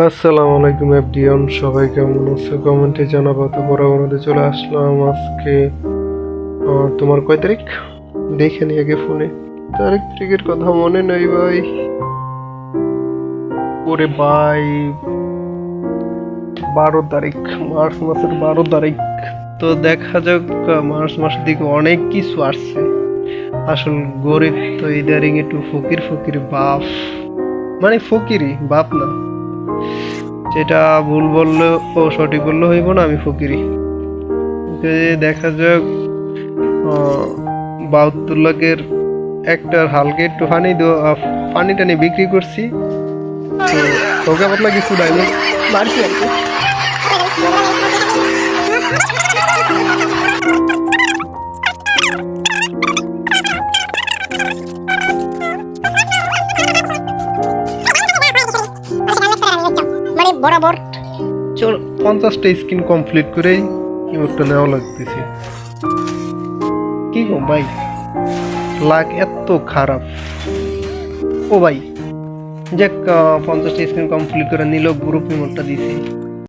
আসসালামু আলাইকুম এফডিএন, সবাই কেমন আছো? কমেন্টে জানাবো। তো পরবর্তীতে চলে আসলাম আজকে। তোমার কয় তারিখ দেখে নি আগে ফোনে। তারিখের কথা মনে নেই ভাই। ওরে ভাই, 12 তারিখ, মার্চ মাসের 12 তারিখ। তো দেখা যাক, মার্চ মাসের দিকে অনেক কিছু আসছে। আসল গরিব তো ইদারিং একটু ফকির ফকির বাপ, মানে ফকিরি বাপ না, যেটা ভুল বললে ও সঠিক বললে হইব না, আমি ফকিরি। দেখা যাক, 72 লাখের একটা হালকা একটু ফানি টানি বিক্রি করছি। তো হালকা পাতলা কিছু ডায়মন্ড মারছি আর কি। মানে বরাবর চল 50টা স্কিন কমপ্লিট করেই ইমোটটা নেওয়া লাগতেছে। কি গো ভাই, লাগ এত খারাপ। ও ভাই, যাক, 50টা স্ক্রিন কমপ্লিট করে নিল, গ্রুপ ইমোটটা দিছি।